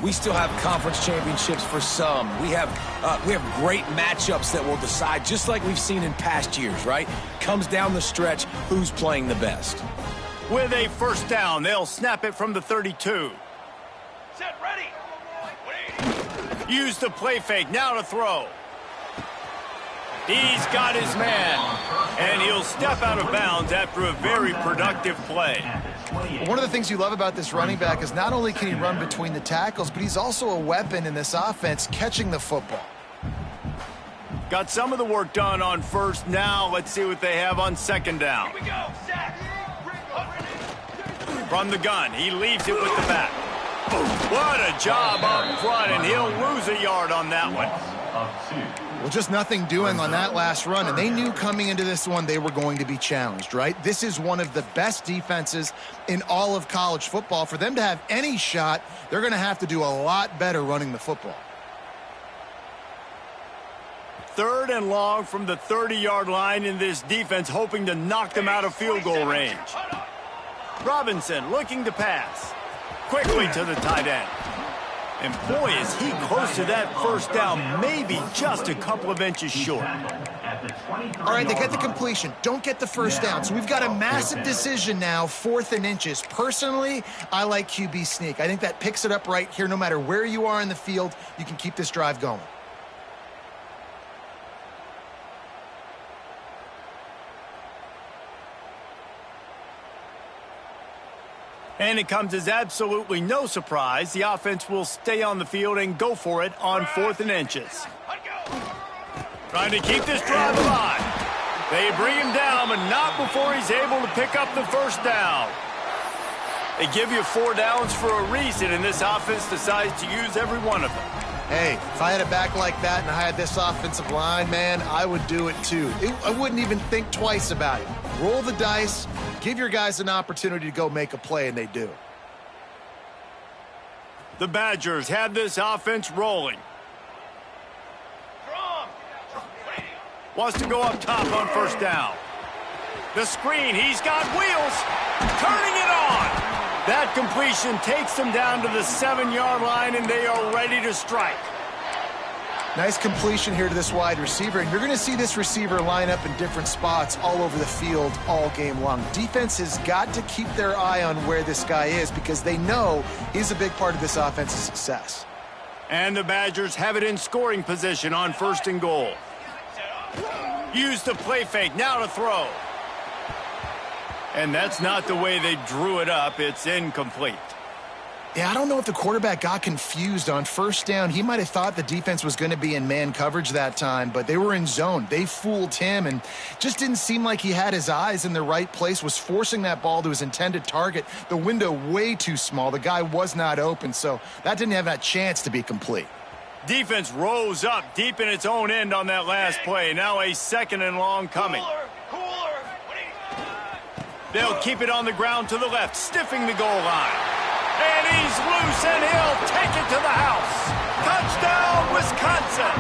We still have conference championships for some. We have great matchups that will decide, just like we've seen in past years, right? Comes down the stretch, who's playing the best. With a first down, they'll snap it from the 32. Set, ready. Use the play fake, now to throw. He's got his man, and he'll step out of bounds after a very productive play. One of the things you love about this running back is not only can he run between the tackles, but he's also a weapon in this offense catching the football. Got some of the work done on first. Now let's see what they have on second down. Here we go. Set. From the gun, he leaves it with the back. What a job up front, and he'll lose a yard on that one. Well, just nothing doing on that last run, and they knew coming into this one they were going to be challenged, right? This is one of the best defenses in all of college football. For them to have any shot, they're going to have to do a lot better running the football. Third and long from the 30-yard line in this defense, hoping to knock them out of field goal range. Robinson looking to pass. Quickly to the tight end. And boy, is he close to that first down, maybe just a couple of inches short. All right, they get the completion. Don't get the first down. So we've got a massive decision now, 4th and inches. Personally, I like QB sneak. I think that picks it up right here. No matter where you are in the field, you can keep this drive going. And it comes as absolutely no surprise. The offense will stay on the field and go for it on 4th and inches. Trying to keep this drive alive. They bring him down, but not before he's able to pick up the first down. They give you 4 downs for a reason, and this offense decides to use every one of them. Hey, if I had a back like that and I had this offensive line, man, I would do it too. I wouldn't even think twice about it. Roll the dice, give your guys an opportunity to go make a play, and they do. The Badgers have this offense rolling. Wants to go up top on first down. The screen, he's got wheels, turning it on. That completion takes them down to the 7-yard line, and they are ready to strike. Nice completion here to this wide receiver, and you're going to see this receiver line up in different spots all over the field all game long. Defense has got to keep their eye on where this guy is because they know he's a big part of this offense's success. And the Badgers have it in scoring position on 1st and goal. Use the play fake, now to throw. And that's not the way they drew it up. It's incomplete. Yeah, I don't know if the quarterback got confused on first down. He might have thought the defense was going to be in man coverage that time, but they were in zone. They fooled him and just didn't seem like he had his eyes in the right place, was forcing that ball to his intended target. The window way too small. The guy was not open, so that didn't have that chance to be complete. Defense rose up deep in its own end on that last play. Now a 2nd and long coming. They'll keep it on the ground to the left, stiffing the goal line. And he's loose, and he'll take it to the house. Touchdown, Wisconsin.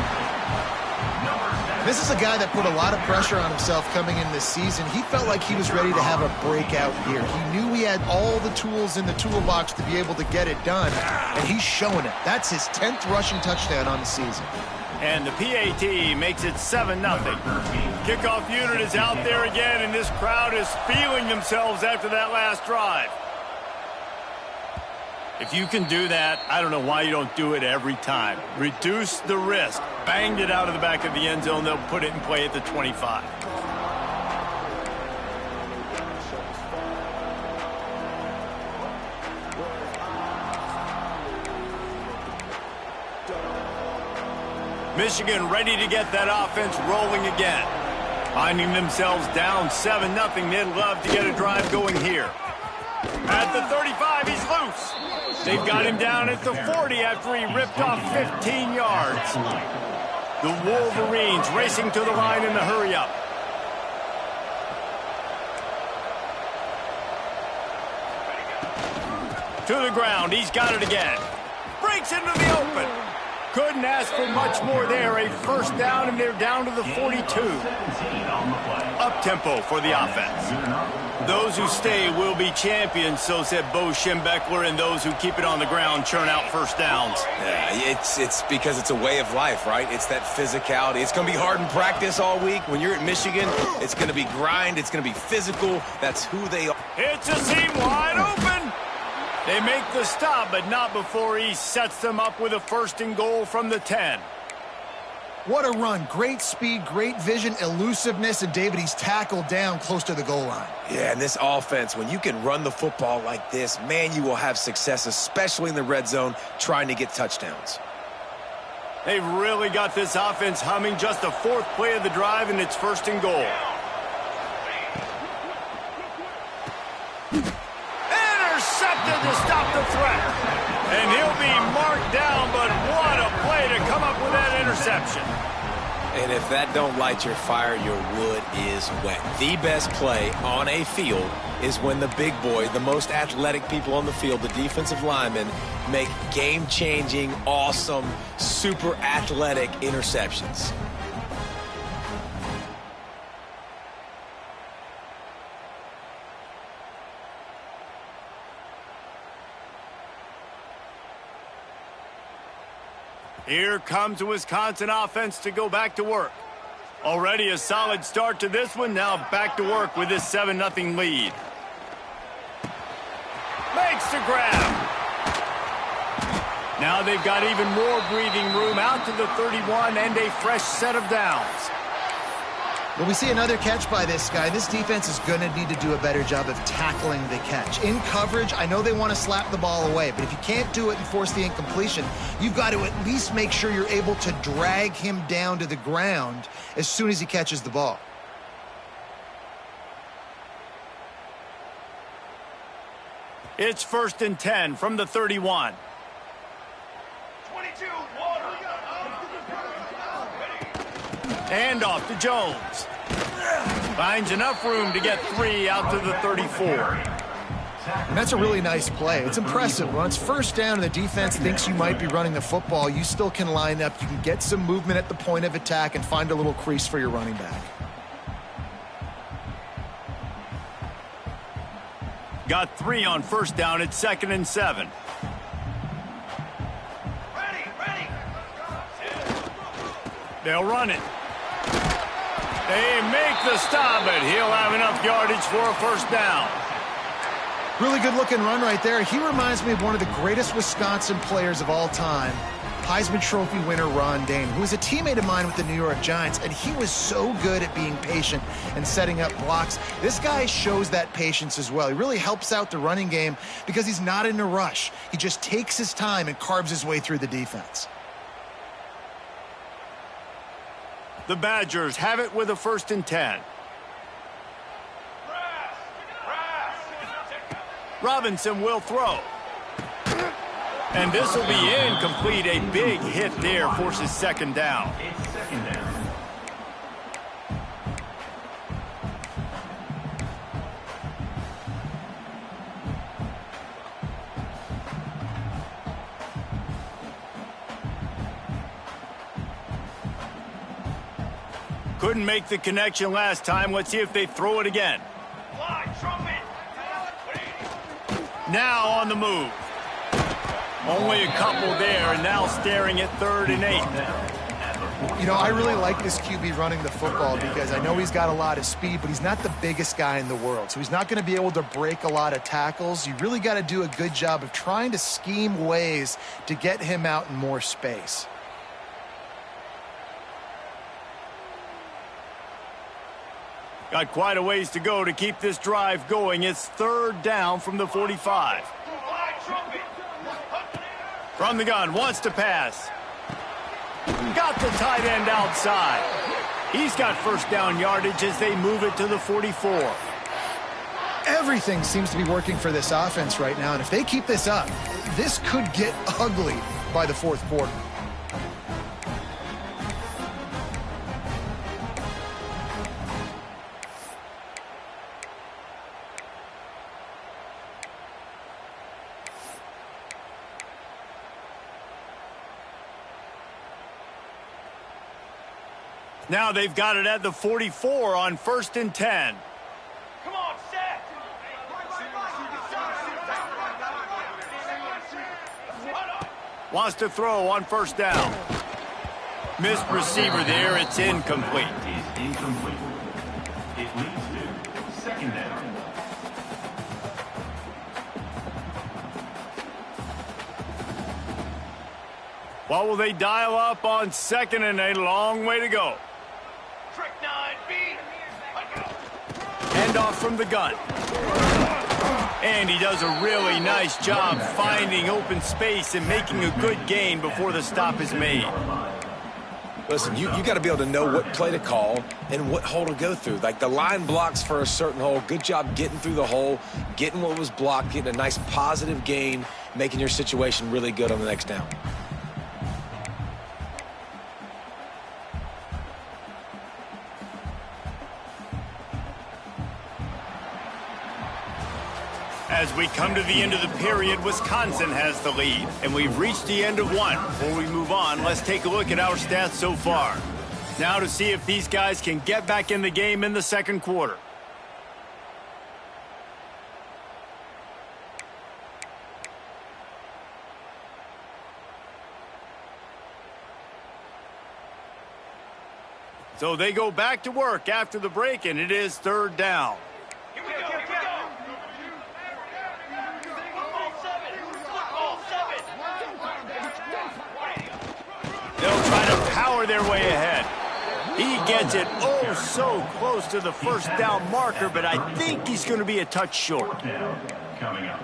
This is a guy that put a lot of pressure on himself coming in this season. He felt like he was ready to have a breakout year. He knew he had all the tools in the toolbox to be able to get it done, and he's showing it. That's his 10th rushing touchdown on the season. And the PAT makes it 7-0. Kickoff unit is out there again, and this crowd is feeling themselves after that last drive. If you can do that, I don't know why you don't do it every time. Reduce the risk. Banged it out of the back of the end zone. They'll put it in play at the 25. Michigan ready to get that offense rolling again. Finding themselves down 7-0, they'd love to get a drive going here. At the 35, he's loose. They've got him down at the 40 after he ripped off 15 yards. The Wolverines racing to the line in the hurry-up. To the ground, he's got it again. Breaks into the open. Couldn't ask for much more there. A first down, and they're down to the 42. Up-tempo for the offense. Those who stay will be champions, so said Bo Schembechler, and those who keep it on the ground churn out first downs. Yeah, it's because it's a way of life, right? It's that physicality. It's going to be hard in practice all week. When you're at Michigan, it's going to be grind. It's going to be physical. That's who they are. It's a seam wide open. They make the stop, but not before he sets them up with a first and goal from the 10. What a run. Great speed, great vision, elusiveness, and David, he's tackled down close to the goal line. Yeah, and this offense, when you can run the football like this, man, you will have success, especially in the red zone, trying to get touchdowns. They've really got this offense humming. Just the fourth play of the drive, and it's first and goal. Intercepted to stop the threat. And he'll be marked down, but what a play to come up with that interception. And if that don't light your fire, your wood is wet. The best play on a field is when the big boy, the most athletic people on the field, the defensive linemen, make game-changing, awesome, super athletic interceptions. Here comes the Wisconsin offense to go back to work. Already a solid start to this one. Now back to work with this 7-0 lead. Makes the grab. Now they've got even more breathing room out to the 31 and a fresh set of downs. Well, we see another catch by this guy. This defense is going to need to do a better job of tackling the catch. In coverage, I know they want to slap the ball away, but if you can't do it and force the incompletion, you've got to at least make sure you're able to drag him down to the ground as soon as he catches the ball. It's 1st and 10 from the 31. 22, water. Hand off to Jones. Finds enough room to get 3 out to the 34. And that's a really nice play. It's impressive. When it's first down and the defense thinks you might be running the football, you still can line up. You can get some movement at the point of attack and find a little crease for your running back. Got 3 on first down. It's 2nd and 7. Ready. They'll run it. They make the stop, but he'll have enough yardage for a first down. Really good looking run right there. He reminds me of one of the greatest Wisconsin players of all time, Heisman Trophy winner Ron Dayne, who was a teammate of mine with the New York Giants, and he was so good at being patient and setting up blocks. This guy shows that patience as well. He really helps out the running game because he's not in a rush. He just takes his time and carves his way through the defense. The Badgers have it with a 1st and 10. Robinson will throw. And this will be incomplete. A big hit there forces 2nd down. Couldn't make the connection last time. Let's see if they throw it again. Fly, trumpet. Now on the move. Only a couple there, and now staring at 3rd and 8. You know, I really like this QB running the football because I know he's got a lot of speed, but he's not the biggest guy in the world. So he's not going to be able to break a lot of tackles. You really got to do a good job of trying to scheme ways to get him out in more space. Got quite a ways to go to keep this drive going. It's 3rd down from the 45. Fly, trumpet. From the gun, wants to pass. Got the tight end outside. He's got first down yardage as they move it to the 44. Everything seems to be working for this offense right now, and if they keep this up, this could get ugly by the 4th quarter. Now they've got it at the 44 on 1st and 10. Come on, set. Wants to throw on 1st down. Missed receiver there. It's incomplete. Is incomplete. It leads to 2nd down. What will they dial up on 2nd and a long way to go? Trick 9B. Hand off from the gun. And he does a really nice job finding open space and making a good gain before the stop is made. Listen, you got to be able to know what play to call and what hole to go through. Like the line blocks for a certain hole. Good job getting through the hole, getting what was blocked, getting a nice positive gain, making your situation really good on the next down. As we come to the end of the period, Wisconsin has the lead, and we've reached the end of one. Before we move on, let's take a look at our stats so far. Now to see if these guys can get back in the game in the 2nd quarter. So they go back to work after the break, and it is 3rd down. Here we go. They'll try to power their way ahead. He gets it oh so close to the 1st down marker, but I think he's going to be a touch short. 4th down coming up.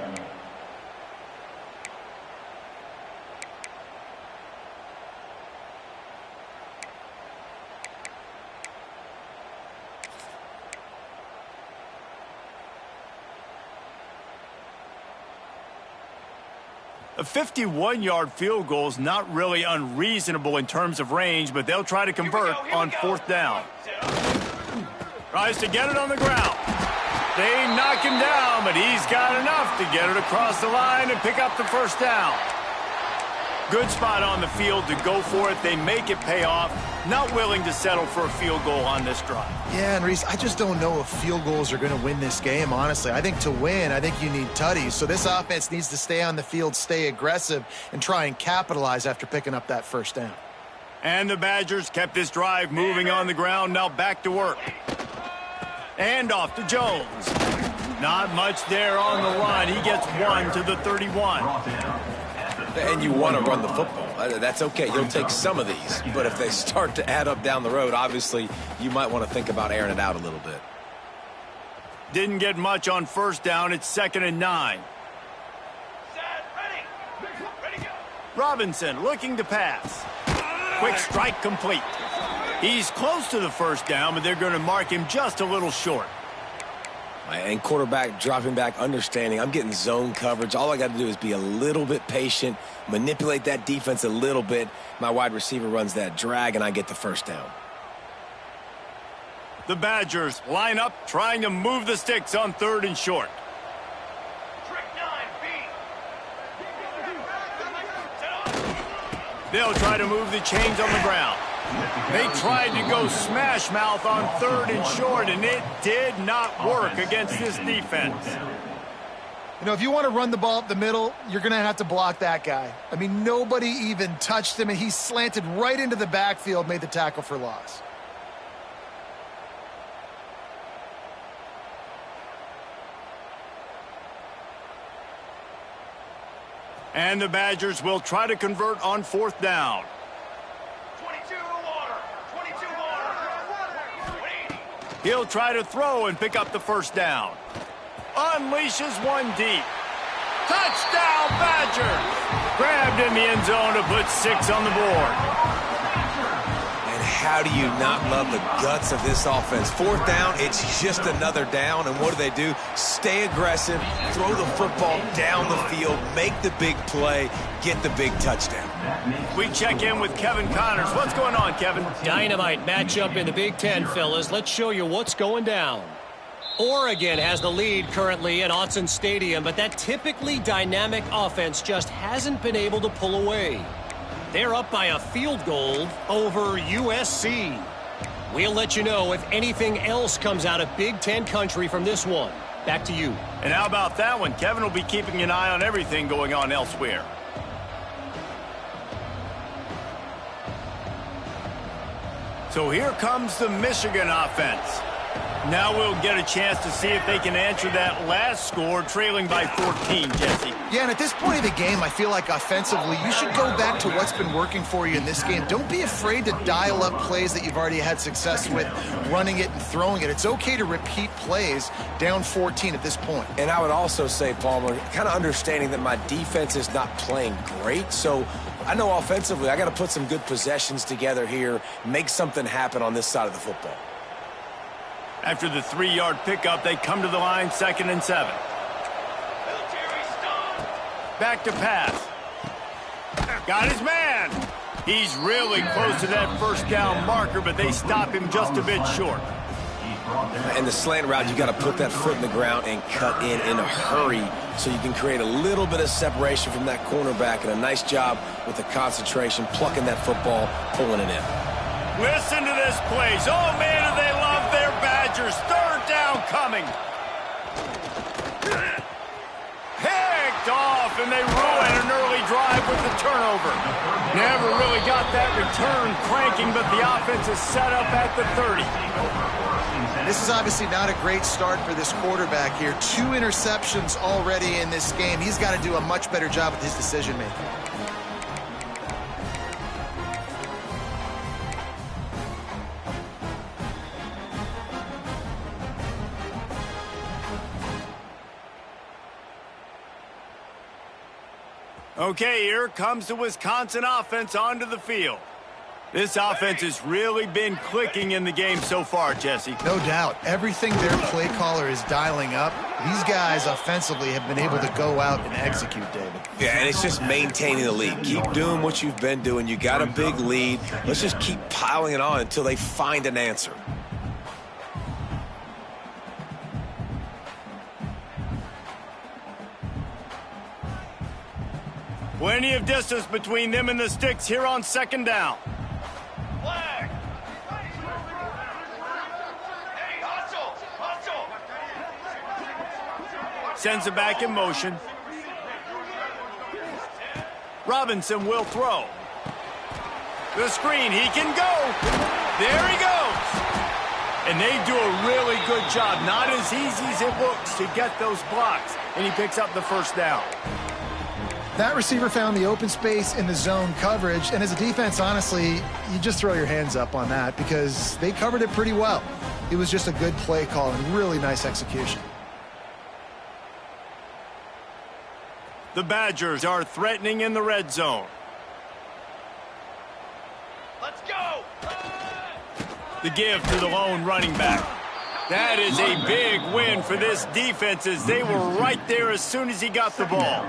A 51-yard field goal is not really unreasonable in terms of range, but they'll try to convert on 4th down. Tries to get it on the ground. They knock him down, but he's got enough to get it across the line and pick up the 1st down. Good spot on the field to go for it. They make it pay off. Not willing to settle for a field goal on this drive. Yeah, and Reese, I just don't know if field goals are going to win this game, honestly. I think to win, I think you need tutties. So this offense needs to stay on the field, stay aggressive, and try and capitalize after picking up that 1st down. And the Badgers kept this drive moving on the ground. Now back to work. And off to Jones. Not much there on the line. He gets one to the 31. And you want to run the football. That's okay. You'll take some of these. But if they start to add up down the road, obviously, you might want to think about airing it out a little bit. Didn't get much on 1st down. It's 2nd and 9. Set. Ready, go. Robinson looking to pass. Quick strike complete. He's close to the 1st down, but they're going to mark him just a little short. And quarterback dropping back, understanding I'm getting zone coverage. All I got to do is be a little bit patient, manipulate that defense a little bit. My wide receiver runs that drag, and I get the 1st down. The Badgers line up, trying to move the sticks on 3rd and short. Trick 9B. They'll try to move the chains on the ground. They tried to go smash mouth on 3rd and short, and it did not work against this defense. You know, if you want to run the ball up the middle, you're going to have to block that guy. I mean, nobody even touched him, and he slanted right into the backfield, made the tackle for loss. And the Badgers will try to convert on 4th down. 22 water. 22 water. 180. He'll try to throw and pick up the 1st down. Unleashes one deep. Touchdown, Badgers! Grabbed in the end zone to put 6 on the board. And how do you not love the guts of this offense? 4th down, it's just another down, and what do? Stay aggressive, throw the football down the field, make the big play, get the big touchdown. We check in with Kevin Connors. What's going on, Kevin? Dynamite matchup in the Big Ten, fellas. Let's show you what's going down. Oregon has the lead currently at Autzen Stadium, but that typically dynamic offense just hasn't been able to pull away. They're up by a field goal over USC. We'll let you know if anything else comes out of Big Ten country from this one. Back to you. And how about that one? Kevin will be keeping an eye on everything going on elsewhere. So here comes the Michigan offense. Now we'll get a chance to see if they can answer that last score, trailing by 14, Jesse. Yeah, and at this point of the game, I feel like offensively, you should go back to what's been working for you in this game. Don't be afraid to dial up plays that you've already had success with, running it and throwing it. It's okay to repeat plays down 14 at this point. And I would also say, Palmer, kind of understanding that my defense is not playing great, so I know offensively I got to put some good possessions together here, make something happen on this side of the football. After the 3-yard pickup, they come to the line, 2nd and 7. Military stop. Back to pass. Got his man. He's really close to that first down marker, but they stop him just a bit short. And the slant route, you got to put that foot in the ground and cut in a hurry so you can create a little bit of separation from that cornerback, and a nice job with the concentration, plucking that football, pulling it in. Listen to this place. Oh, man, do they love their Badgers. 3rd down coming. Picked off, and they ruin an early drive with the turnover. Never really got that return cranking, but the offense is set up at the 30. This is obviously not a great start for this quarterback here. 2 interceptions already in this game. He's got to do a much better job with his decision-making. Okay, here comes the Wisconsin offense onto the field. This offense has really been clicking in the game so far, Jesse. No doubt. Everything their play caller is dialing up, these guys offensively have been able to go out and execute, David. Yeah, and it's just maintaining the lead. Keep doing what you've been doing. You got a big lead. Let's just keep piling it on until they find an answer. Plenty of distance between them and the sticks here on 2nd down. Flag. Hey, hustle. Sends it back in motion. Robinson will throw. The screen, he can go. There he goes. And they do a really good job. Not as easy as it looks to get those blocks. And he picks up the 1st down. That receiver found the open space in the zone coverage, and as a defense, honestly, you just throw your hands up on that because they covered it pretty well. It was just a good play call and really nice execution. The Badgers are threatening in the red zone. Let's go. The give to the lone running back. That is a big win for this defense as they were right there as soon as he got the ball.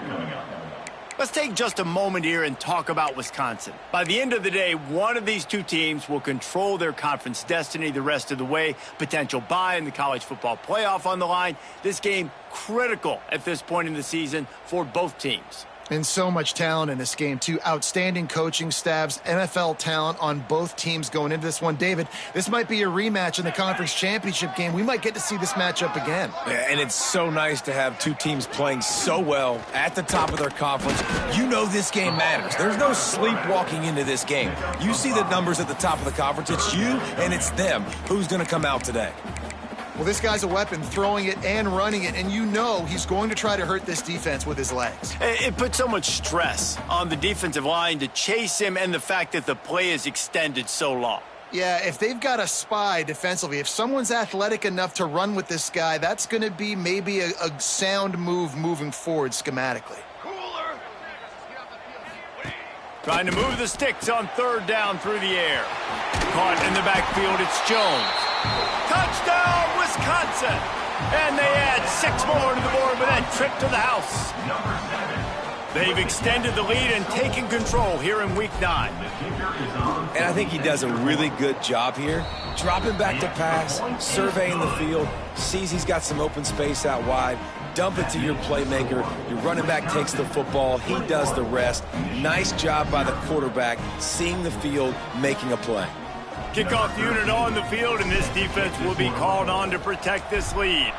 Let's take just a moment here and talk about Wisconsin. By the end of the day, one of these two teams will control their conference destiny the rest of the way. Potential bye in the college football playoff on the line. This game critical at this point in the season for both teams. And so much talent in this game, too. Outstanding coaching staffs, NFL talent on both teams going into this one. David, this might be a rematch in the conference championship game. We might get to see this matchup again. Yeah, and it's so nice to have two teams playing so well at the top of their conference. You know this game matters. There's no sleepwalking into this game. You see the numbers at the top of the conference. It's you and it's them. Who's going to come out today? Well, this guy's a weapon, throwing it and running it, and you know he's going to try to hurt this defense with his legs. It puts so much stress on the defensive line to chase him and the fact that the play is extended so long. Yeah, if they've got a spy defensively, if someone's athletic enough to run with this guy, that's going to be maybe a sound move moving forward schematically. Cooler. Trying to move the sticks on 3rd down through the air. Caught in the backfield, it's Jones. Touchdown, Wisconsin! And they add 6 more to the board with that trip to the house. They've extended the lead and taken control here in Week 9. And I think he does a really good job here. Dropping back to pass, surveying the field, sees he's got some open space out wide, dump it to your playmaker. Your running back takes the football. He does the rest. Nice job by the quarterback, seeing the field, making a play. Kickoff unit on the field, and this defense will be called on to protect this lead.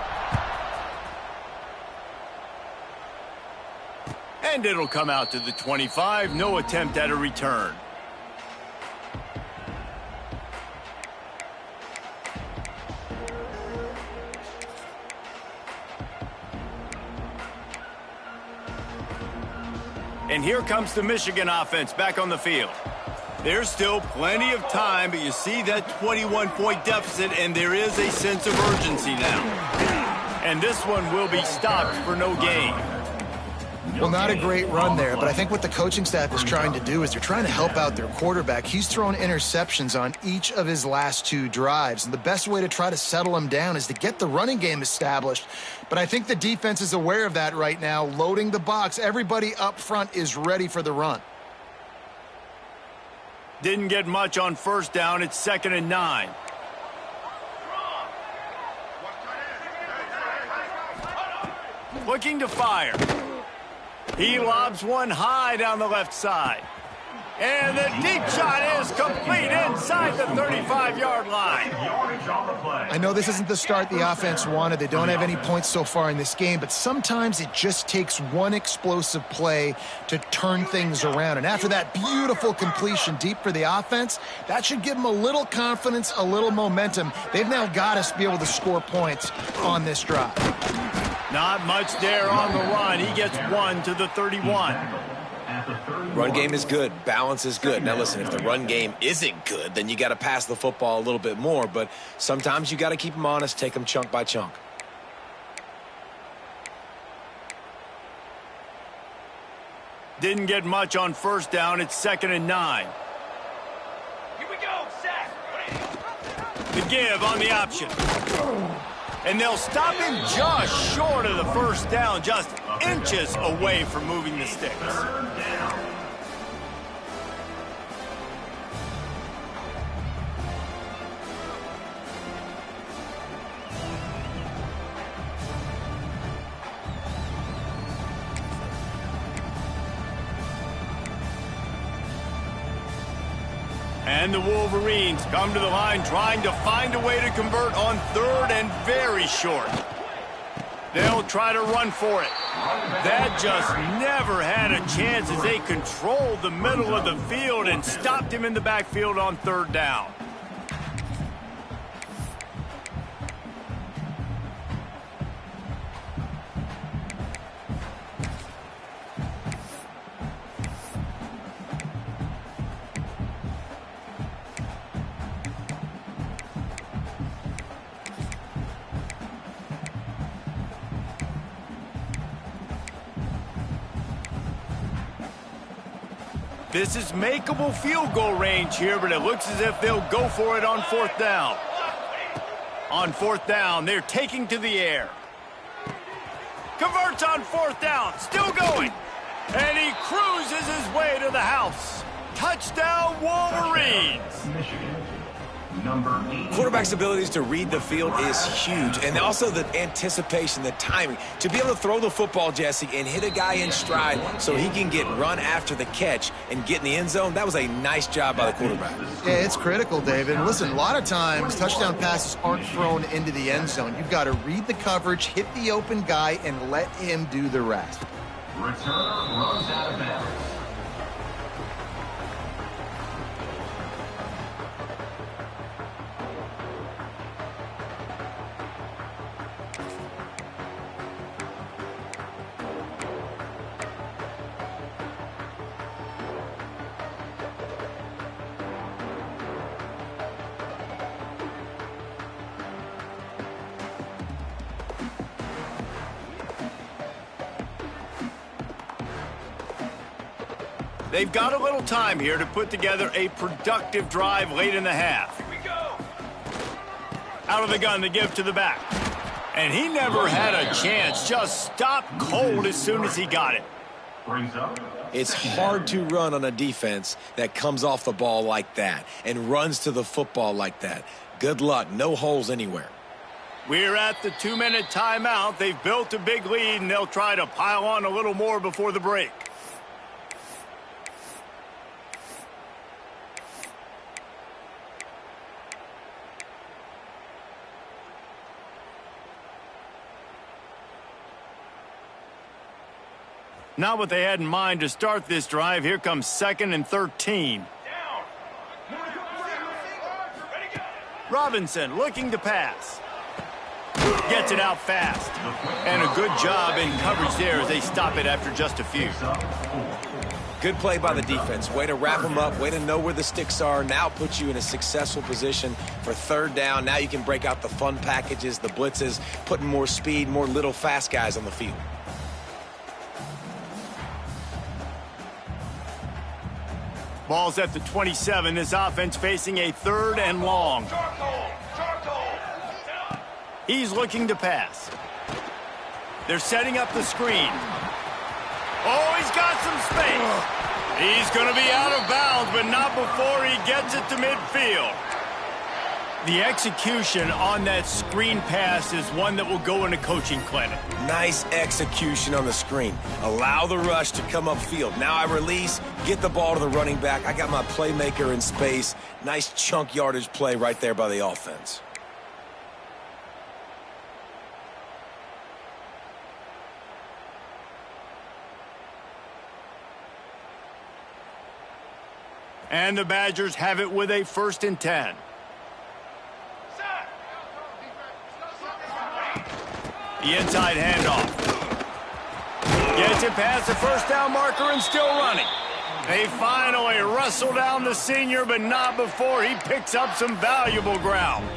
And it'll come out to the 25. No attempt at a return. And here comes the Michigan offense back on the field. There's still plenty of time, but you see that 21-point deficit, and there is a sense of urgency now. And this one will be stopped for no gain. Well, not a great run there, but I think what the coaching staff is trying to do is they're trying to help out their quarterback. He's thrown interceptions on each of his last 2 drives, and the best way to try to settle him down is to get the running game established. But I think the defense is aware of that right now, loading the box. Everybody up front is ready for the run. Didn't get much on first down. It's 2nd and 9. Looking to fire. He lobs one high down the left side. And the deep shot is complete inside the 35-yard line. I know this isn't the start the offense wanted. They don't have any points so far in this game, but sometimes it just takes one explosive play to turn things around. And after that beautiful completion deep for the offense, that should give them a little confidence, a little momentum. They've now got us to be able to score points on this drive. Not much there on the run. He gets 1 to the 31. Run game is good. Balance is good. Now, listen, if the run game isn't good, then you got to pass the football a little bit more. But sometimes you got to keep them honest, take them chunk by chunk. Didn't get much on first down. It's 2nd and 9. Here we go, Zach. The give on the option. And they'll stop him just short of the first down, just inches away from moving the sticks. And the Wolverines come to the line trying to find a way to convert on 3rd and very short. They'll try to run for it. That just never had a chance as they controlled the middle of the field and stopped him in the backfield on 3rd down. This is makeable field goal range here, but it looks as if they'll go for it on 4th down. On 4th down, they're taking to the air. Converts on 4th down, still going. And he cruises his way to the house. Touchdown, Wolverines. Michigan. Number 8. Quarterback's abilities to read the field is huge, and also the anticipation, the timing. To be able to throw the football, Jesse, and hit a guy in stride so he can get run after the catch and get in the end zone, that was a nice job by the quarterback. Yeah, it's critical, David. Listen, a lot of times touchdown passes aren't thrown into the end zone. You've got to read the coverage, hit the open guy, and let him do the rest. Returner runs out of bounds. They've got a little time here to put together a productive drive late in the half. Here we go. Out of the gun, the give to the back. And he never had a chance. Just stopped cold as soon as he got it. Brings up. It's hard to run on a defense that comes off the ball like that and runs to the football like that. Good luck. No holes anywhere. We're at the 2-minute timeout. They've built a big lead, and they'll try to pile on a little more before the break. Not what they had in mind to start this drive. Here comes 2nd and 13. Robinson looking to pass. Gets it out fast. And a good job in coverage there as they stop it after just a few. Good play by the defense. Way to wrap them up. Way to know where the sticks are. Now puts you in a successful position for 3rd down. Now you can break out the fun packages, the blitzes, putting more speed, more little fast guys on the field. Ball's at the 27. This offense facing a 3rd and long. He's looking to pass. They're setting up the screen. Oh, he's got some space. He's going to be out of bounds, but not before he gets it to midfield. The execution on that screen pass is one that will go in a coaching clinic. Nice execution on the screen. Allow the rush to come upfield. Now I release, get the ball to the running back. I got my playmaker in space. Nice chunk yardage play right there by the offense. And the Badgers have it with a 1st and 10. The inside handoff. Gets it past the 1st down marker and still running. They finally wrestle down the senior, but not before he picks up some valuable ground.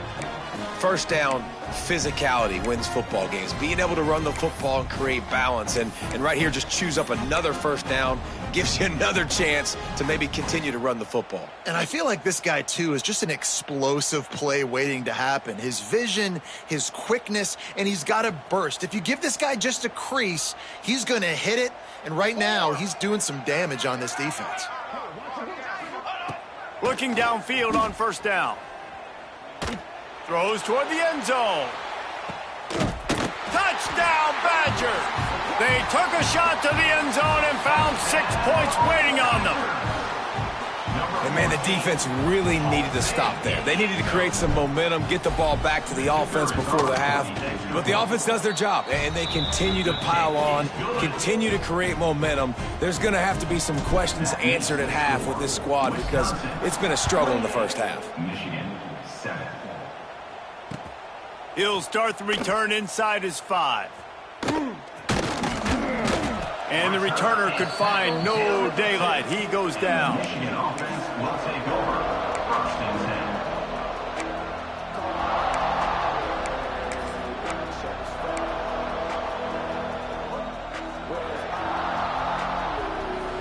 1st down, physicality wins football games. Being able to run the football and create balance. And right here, just choose up another 1st down. Gives you another chance to maybe continue to run the football. And I feel like this guy, too, is just an explosive play waiting to happen. His vision, his quickness, and he's got a burst. If you give this guy just a crease, he's going to hit it. And right now, he's doing some damage on this defense. Looking downfield on 1st down. Throws toward the end zone. Touchdown, Badgers! They took a shot to the end zone and found 6 points waiting on them. And, man, the defense really needed to stop there. They needed to create some momentum, get the ball back to the offense before the half. But the offense does their job, and they continue to pile on, continue to create momentum. There's going to have to be some questions answered at half with this squad because it's been a struggle in the 1st half. Michigan, 7. He'll start the return inside his 5. And the returner could find no daylight. He goes down. Michigan offense will take over. 1st and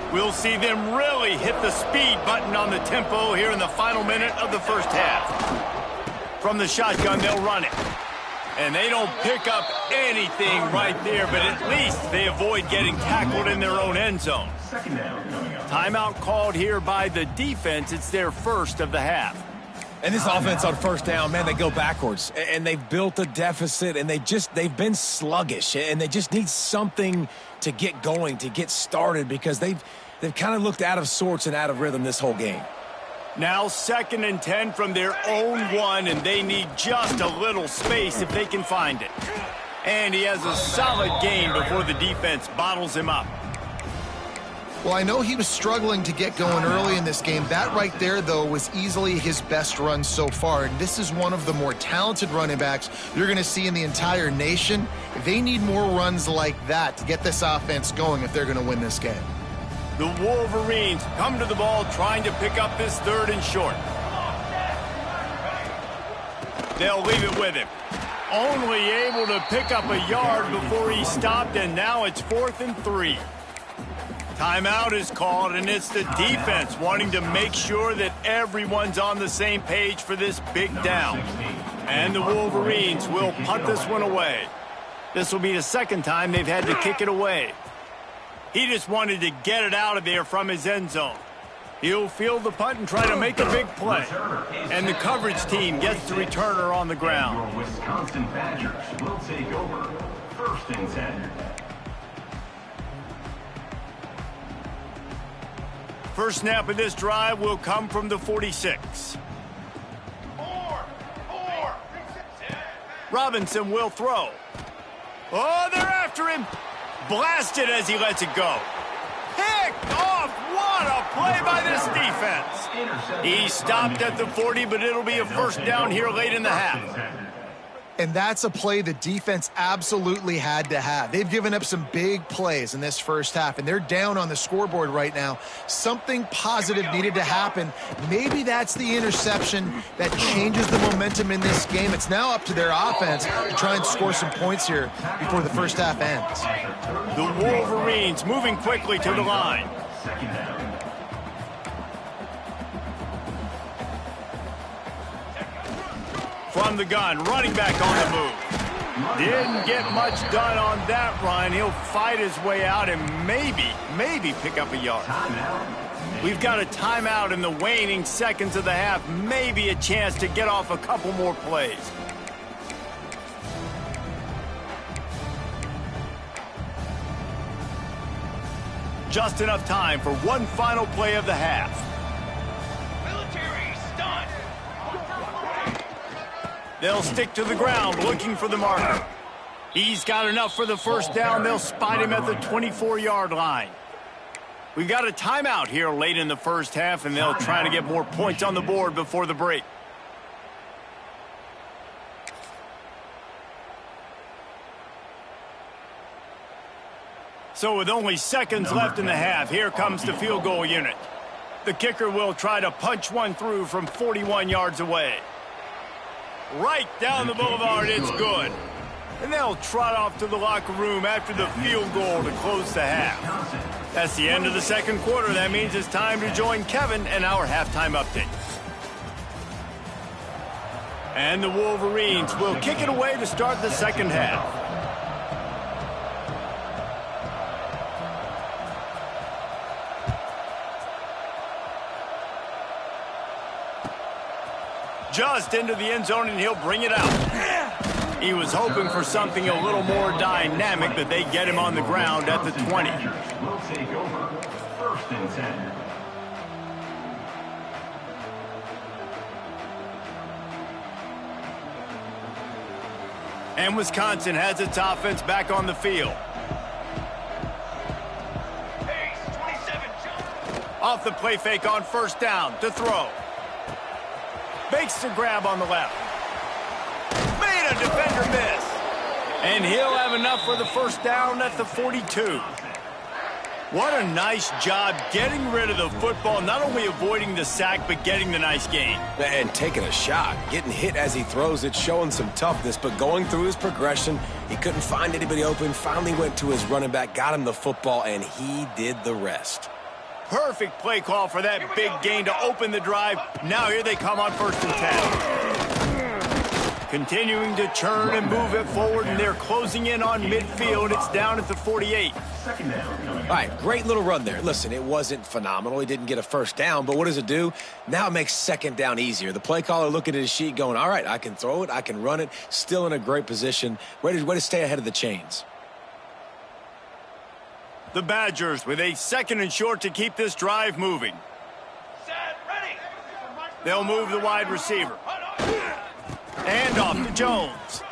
10. We'll see them really hit the speed button on the tempo here in the final minute of the 1st half. From the shotgun, they'll run it. And they don't pick up anything right there, but at least they avoid getting tackled in their own end zone. 2nd down coming up. Timeout called here by the defense. It's their 1st of the half. And this offense on 1st down, man, they go backwards. And they've built a deficit, and they've been sluggish. And they just need something to get going, to get started, because they've kind of looked out of sorts and out of rhythm this whole game. Now 2nd and 10 from their own 1, and they need just a little space if they can find it. And he has a solid gain before the defense bottles him up. Well, I know he was struggling to get going early in this game. That right there, though, was easily his best run so far. And this is one of the more talented running backs you're going to see in the entire nation. They need more runs like that to get this offense going if they're going to win this game. The Wolverines come to the ball trying to pick up this 3rd and short. They'll leave it with him. Only able to pick up a yard before he stopped, and now it's 4th and 3. Timeout is called, and it's the defense wanting to make sure that everyone's on the same page for this big down. And the Wolverines will punt this one away. This will be the 2nd time they've had to kick it away. He just wanted to get it out of there from his end zone. He'll field the punt and try to make a big play. And the coverage team gets the returner on the ground. Your Wisconsin Badgers will take over. 1st and 10. First snap of this drive will come from the 46. Robinson will throw. Oh, they're after him. Blasted as he lets it go. He stopped at the 40, but it'll be a first down here late in the half. And that's a play the defense absolutely had to have. They've given up some big plays in this first half, and they're down on the scoreboard right now. Something positive needed to happen. Maybe that's the interception that changes the momentum in this game. It's now up to their offense to try and score some points here before the first half ends. The Wolverines moving quickly to the line. From the gun, running back on the move. Didn't get much done on that run. He'll fight his way out and maybe pick up a yard. We've got a timeout in the waning seconds of the half. Maybe a chance to get off a couple more plays. Just enough time for one final play of the half. Military stunt. They'll stick to the ground looking for the marker. He's got enough for the first down. They'll spot him at the 24-yard line. We've got a timeout here late in the first half, and they'll try to get more points on the board before the break. So with only seconds left in the half, here comes the field goal unit. The kicker will try to punch one through from 41 yards away. Right down the boulevard, it's good. And they'll trot off to the locker room after the field goal to close the half. That's the end of the second quarter. That means it's time to join Kevin and our halftime update. And the Wolverines will kick it away to start the second half. Just into the end zone, and he'll bring it out. He was hoping for something a little more dynamic, but they get him on the ground at the 20. Will take over. First and 10. And Wisconsin has its offense back on the field. Pace, 27, jump. Off the play fake on first down to throw. Makes the grab on the left. Made a defender miss. And he'll have enough for the first down at the 42. What a nice job getting rid of the football, not only avoiding the sack, but getting the nice gain. And taking a shot, getting hit as he throws it, showing some toughness, but going through his progression, he couldn't find anybody open, finally went to his running back, got him the football, and he did the rest. Perfect play call for that big gain to open the drive. Now here they come on first and 10. Continuing to churn and move it forward, and they're closing in on midfield. It's down at the 48. Second down. All right, great little run there. Listen, it wasn't phenomenal. He didn't get a first down, but what does it do? Now it makes second down easier. The play caller looking at his sheet going, all right, I can throw it, I can run it, still in a great position, ready to stay ahead of the chains. The Badgers with a second and short to keep this drive moving. Set, ready. They'll move the wide receiver. And off to Jones.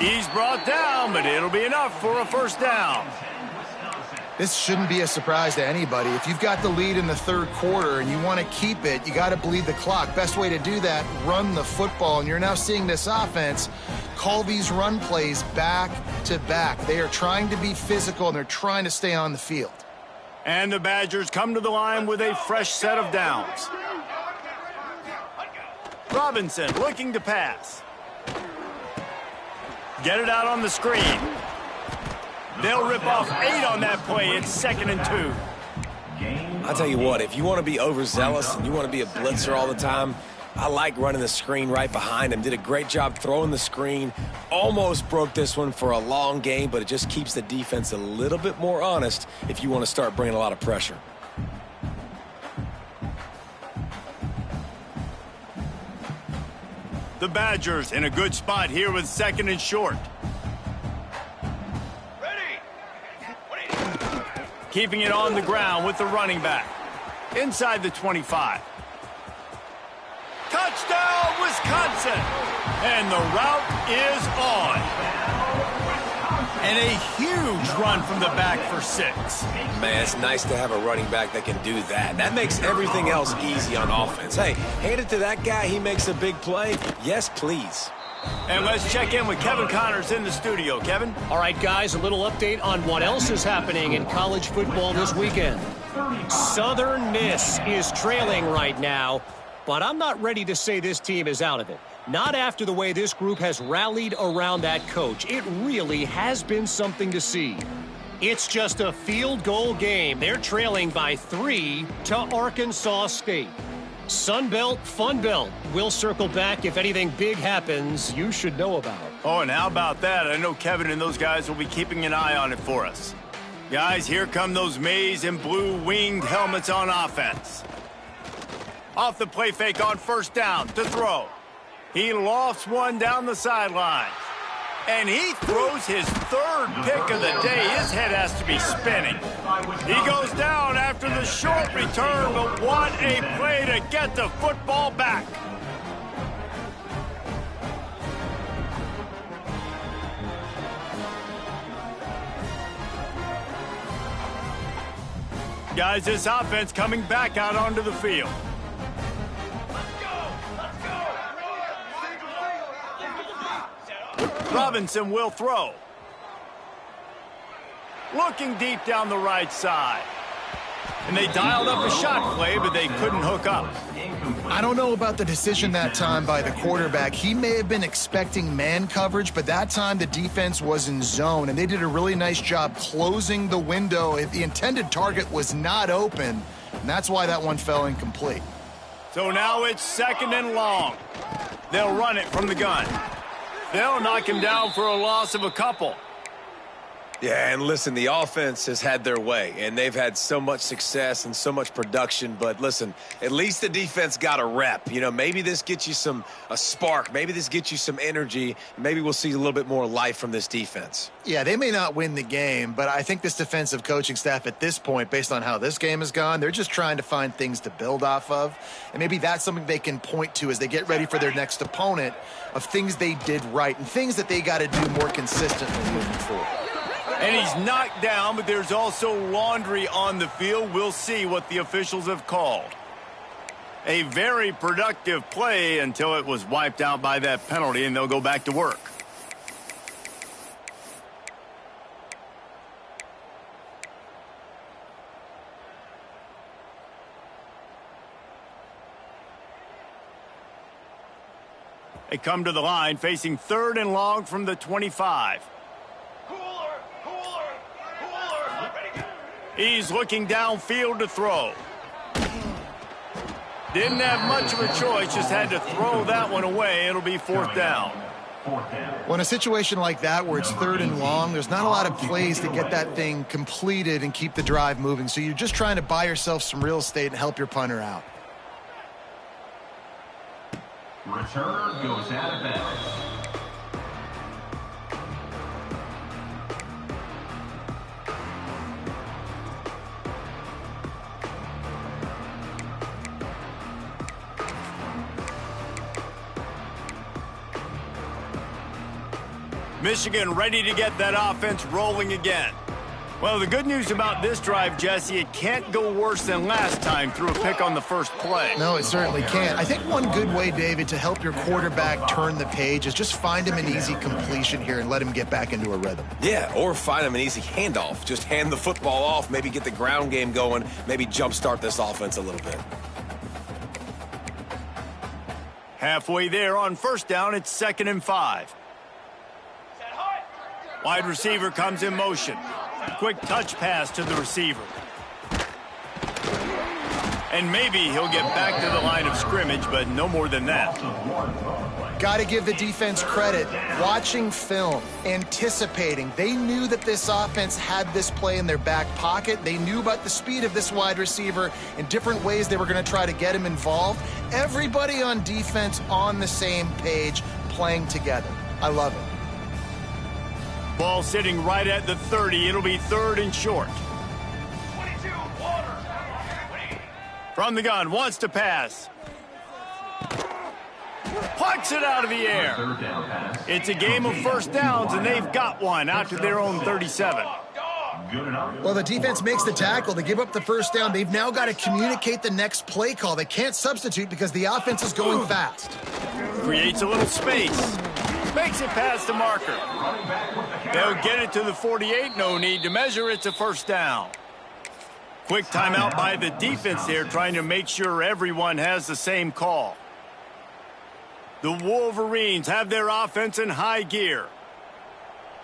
He's brought down, but it'll be enough for a first down. This shouldn't be a surprise to anybody. If you've got the lead in the third quarter and you want to keep it, you got to bleed the clock. Best way to do that, run the football. And you're now seeing this offense call these run plays back to back. They are trying to be physical, and they're trying to stay on the field. And the Badgers come to the line with a fresh set of downs. Robinson looking to pass. Get it out on the screen. They'll rip off 8 on that play. It's second and 2. I'll tell you what, if you want to be overzealous and you want to be a blitzer all the time, I like running the screen right behind him. Did a great job throwing the screen. Almost broke this one for a long game, but it just keeps the defense a little bit more honest if you want to start bringing a lot of pressure. The Badgers in a good spot here with second and short. Keeping it on the ground with the running back. Inside the 25. Touchdown, Wisconsin! And the route is on. And a huge run from the back for 6. Man, it's nice to have a running back that can do that. That makes everything else easy on offense. Hey, hand it to that guy. He makes a big play. Yes, please. And let's check in with Kevin Connors in the studio. Kevin? All right, guys, a little update on what else is happening in college football this weekend. Southern Miss is trailing right now, but I'm not ready to say this team is out of it. Not after the way this group has rallied around that coach. It really has been something to see. It's just a field goal game. They're trailing by 3 to Arkansas State. Sun Belt, Fun Belt. We'll circle back if anything big happens you should know about. Oh, and how about that? I know Kevin and those guys will be keeping an eye on it for us. Guys, here come those maize and blue winged helmets on offense. Off the play fake on first down to throw. He lofts one down the sideline. And he throws his 3rd pick of the day. His head has to be spinning. He goes down after the short return, but what a play to get the football back. Guys, this offense coming back out onto the field. Robinson will throw. Looking deep down the right side. And they dialed up a shot play, but they couldn't hook up. I don't know about the decision that time by the quarterback. He may have been expecting man coverage, but that time the defense was in zone, and they did a really nice job closing the window if the intended target was not open, and that's why that one fell incomplete. So now it's 2nd and long. They'll run it from the gun. They'll knock him down for a loss of a couple. Yeah, and listen, the offense has had their way, and they've had so much success and so much production. But listen, at least the defense got a rep. You know, maybe this gets you a spark. Maybe this gets you some energy. Maybe we'll see a little bit more life from this defense. Yeah, they may not win the game, but I think this defensive coaching staff at this point, based on how this game has gone, they're just trying to find things to build off of. And maybe that's something they can point to as they get ready for their next opponent of things they did right and things that they got to do more consistently moving forward. And he's knocked down, but there's also laundry on the field. We'll see what the officials have called. A very productive play until it was wiped out by that penalty, and they'll go back to work. They come to the line facing 3rd and long from the 25. He's looking downfield to throw. Didn't have much of a choice, just had to throw that one away. It'll be 4th down. Well, in a situation like that where it's 3rd and long, there's not a lot of plays to get that thing completed and keep the drive moving. So you're just trying to buy yourself some real estate and help your punter out. Return goes out of bounds. Michigan ready to get that offense rolling again. Well, the good news about this drive, Jesse, it can't go worse than last time through a pick on the first play. No, it certainly can't. I think one good way, David, to help your quarterback turn the page is just find him an easy completion here and let him get back into a rhythm. Yeah, or find him an easy handoff. Just hand the football off, maybe get the ground game going, maybe jumpstart this offense a little bit. Halfway there on first down, it's 2nd and 5. Wide receiver comes in motion. Quick touch pass to the receiver. And maybe he'll get back to the line of scrimmage, but no more than that. Got to give the defense credit. Watching film, anticipating. They knew that this offense had this play in their back pocket. They knew about the speed of this wide receiver and different ways they were going to try to get him involved. Everybody on defense on the same page, playing together. I love it. Ball sitting right at the 30. It'll be 3rd and short. 22, water. From the gun, wants to pass. Plucks it out of the air. Third down pass. It's a game of first downs, and they've got one out to their own 37. Good enough. Well, the defense makes the tackle. They give up the first down. They've now got to communicate the next play call. They can't substitute because the offense is going fast. Creates a little space. Makes it past the marker. They'll get it to the 48. No need to measure. It's a first down. Quick timeout by the defense there, trying to make sure everyone has the same call. The Wolverines have their offense in high gear.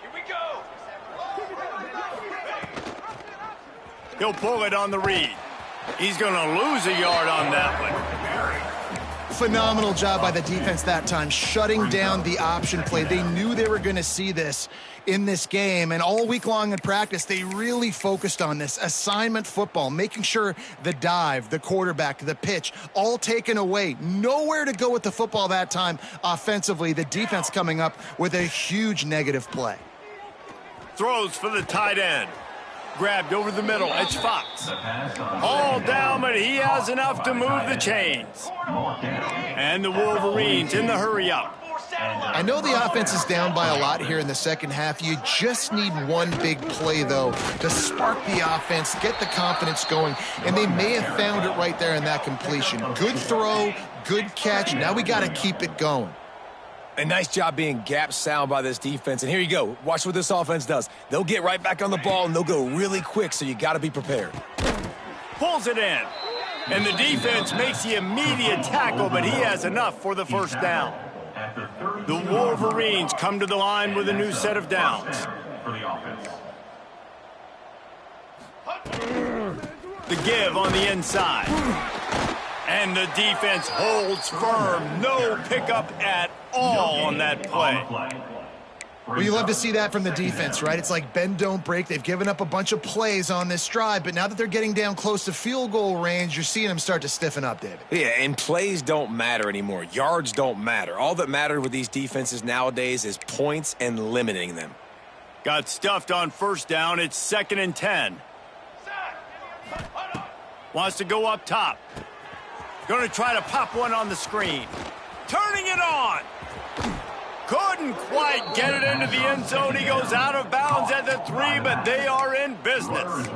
Here we go. He'll pull it on the read. He's going to lose a yard on that one. Phenomenal job by the defense that time, shutting down the option play. They knew they were going to see this in this game, and all week long in practice, they really focused on this assignment football, making sure the dive, the quarterback, the pitch, all taken away. Nowhere to go with the football that time offensively. The defense coming up with a huge negative play. Throws for the tight end. Grabbed over the middle. It's Fox. All down, but he has enough to move the chains. And the Wolverines in the hurry up. I know the offense is down by a lot here in the second half. You just need one big play, though, to spark the offense, get the confidence going, and they may have found it right there in that completion. Good throw, good catch. Now we got to keep it going. A nice job being gap sound by this defense. And here you go. Watch what this offense does. They'll get right back on the ball, and they'll go really quick, so you got to be prepared. Pulls it in. And the defense makes the immediate tackle, but he has enough for the first down. The Wolverines come to the line with a new set of downs. For the offense. The give on the inside. And the defense holds firm. No pickup at all on that play. Well, you love to see that from the defense, right? It's like bend, don't break. They've given up a bunch of plays on this drive, but now that they're getting down close to field goal range, you're seeing them start to stiffen up, David. Yeah, and plays don't matter anymore. Yards don't matter. All that matters with these defenses nowadays is points and limiting them. Got stuffed on first down. It's 2nd and 10. Wants to go up top. Going to try to pop one on the screen. Turning it on. Couldn't quite get it into the end zone. He goes out of bounds at the 3, but they are in business.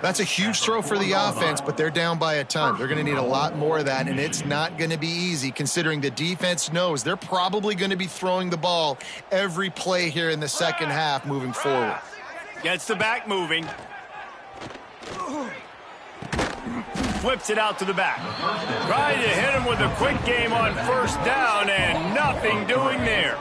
That's a huge throw for the offense, but they're down by a ton. They're going to need a lot more of that, and it's not going to be easy considering the defense knows they're probably going to be throwing the ball every play here in the second half moving forward. Gets the back moving. Flips it out to the back. Trying to hit him with a quick game on first down, and nothing doing there.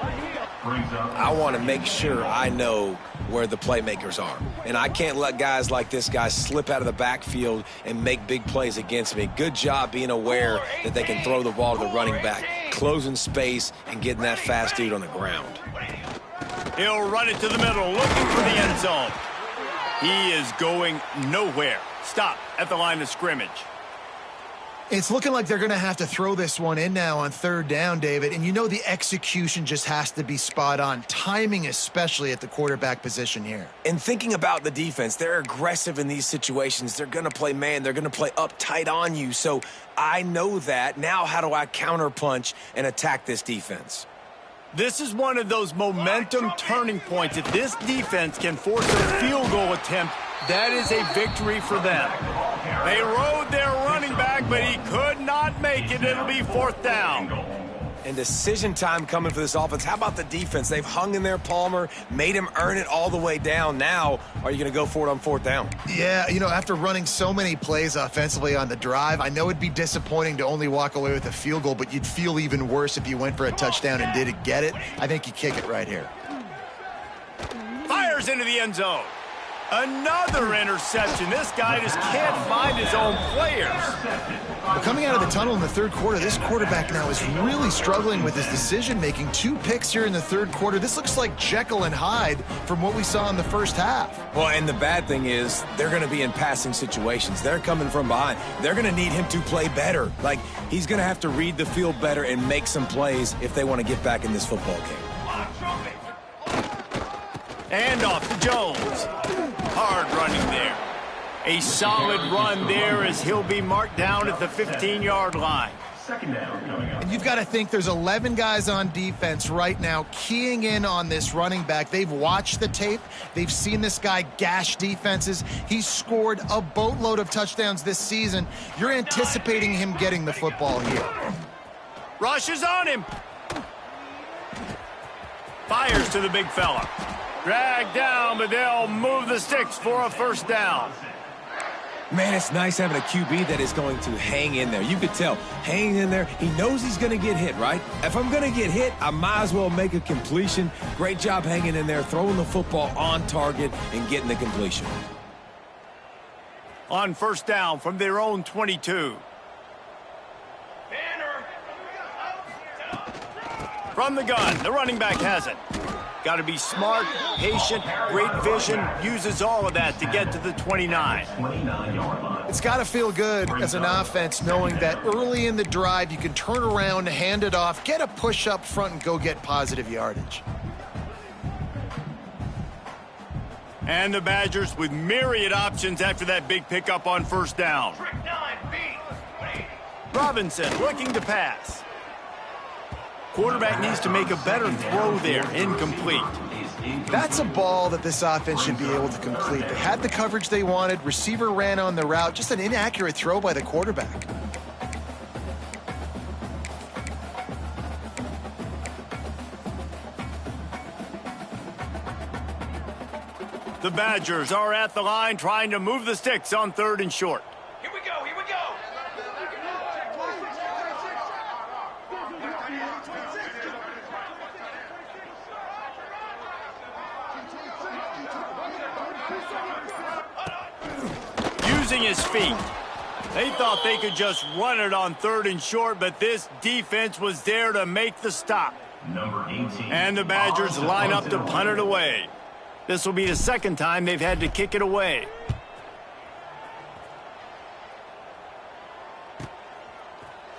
I want to make sure I know where the playmakers are. And I can't let guys like this guy slip out of the backfield and make big plays against me. Good job being aware that they can throw the ball to the running back, closing space and getting that fast dude on the ground. He'll run it to the middle, looking for the end zone. He is going nowhere. Stop at the line of scrimmage. It's looking like they're going to have to throw this one in now on third down, David. And you know the execution just has to be spot on. Timing especially at the quarterback position here. And thinking about the defense, they're aggressive in these situations. They're going to play man. They're going to play up tight on you. So I know that. Now how do I counterpunch and attack this defense? This is one of those momentum turning points. If this defense can force a field goal attempt, that is a victory for them. They rode their running back, but he could not make it. It'll be 4th down. And decision time coming for this offense. How about the defense? They've hung in there, Palmer, made him earn it all the way down. Now, are you going to go for it on 4th down? Yeah, you know, after running so many plays offensively on the drive, I know it'd be disappointing to only walk away with a field goal, but you'd feel even worse if you went for a touchdown and didn't get it. I think you kick it right here. Fires into the end zone. Another interception. This guy just can't find his own players. Well, coming out of the tunnel in the third quarter, this quarterback now is really struggling with his decision-making. 2 picks here in the third quarter. This looks like Jekyll and Hyde from what we saw in the first half. Well, and the bad thing is they're going to be in passing situations. They're coming from behind. They're going to need him to play better. Like, he's going to have to read the field better and make some plays if they want to get back in this football game. And off to Jones. Hard running there. A solid run there as he'll be marked down at the 15-yard line. Second down coming up. And you've got to think there's 11 guys on defense right now keying in on this running back. They've watched the tape. They've seen this guy gash defenses. He's scored a boatload of touchdowns this season. You're anticipating him getting the football here. Rush is on him. Fires to the big fella. Dragged down, but they'll move the sticks for a first down. Man, it's nice having a QB that is going to hang in there. You could tell, hanging in there, he knows he's going to get hit, right? If I'm going to get hit, I might as well make a completion. Great job hanging in there, throwing the football on target and getting the completion. On first down from their own 22. From the gun, the running back has it. Got to be smart, patient, great vision, uses all of that to get to the 29. It's got to feel good as an offense knowing that early in the drive you can turn around, hand it off, get a push up front, and go get positive yardage. And the Badgers with myriad options after that big pickup on first down. Robinson looking to pass. Quarterback needs to make a better throw there. Incomplete. That's a ball that this offense should be able to complete. They had the coverage they wanted. Receiver ran on the route. Just an inaccurate throw by the quarterback. The Badgers are at the line trying to move the sticks on 3rd and short. Here we go, here we go. Using his feet. They thought they could just run it on 3rd and short, but this defense was there to make the stop. Number 18. And the Badgers line up to punt it away. This will be the second time they've had to kick it away.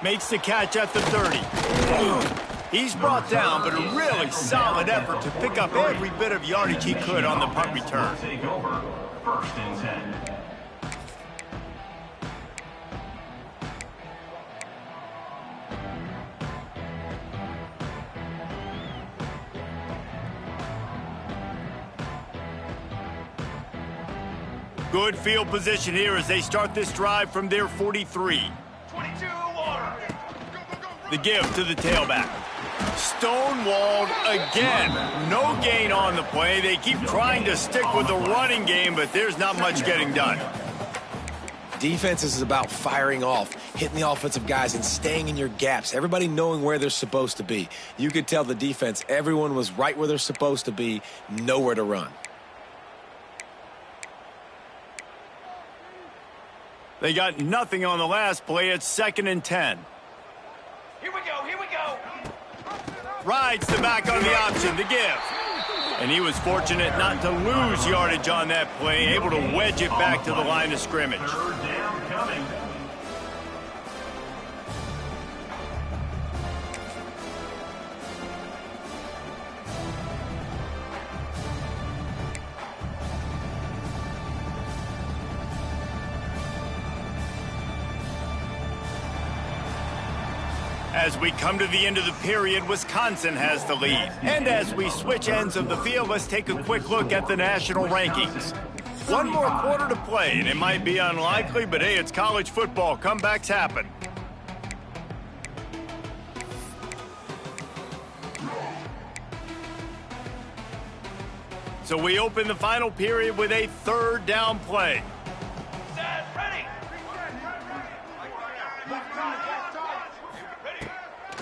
Makes the catch at the 30. He's brought down, but a really solid effort to pick up every bit of yardage he could on the punt return. Take over. 1st and 10. Good field position here as they start this drive from their 43. 22 water. The give to the tailback. Stonewalled again. No gain on the play. They keep trying to stick with the running game, but there's not much getting done. Defense is about firing off, hitting the offensive guys, and staying in your gaps. Everybody knowing where they're supposed to be. You could tell the defense, everyone was right where they're supposed to be, nowhere to run. They got nothing on the last play. It's 2nd and 10. Here we go, here we go. Rides the back on the option, the give. And he was fortunate not to lose yardage on that play, able to wedge it back to the line of scrimmage. 3rd down coming. As we come to the end of the period, Wisconsin has the lead. And as we switch ends of the field, let's take a quick look at the national rankings. One more quarter to play, and it might be unlikely, but hey, it's college football. Comebacks happen. So we open the final period with a 3rd down play. Set, ready.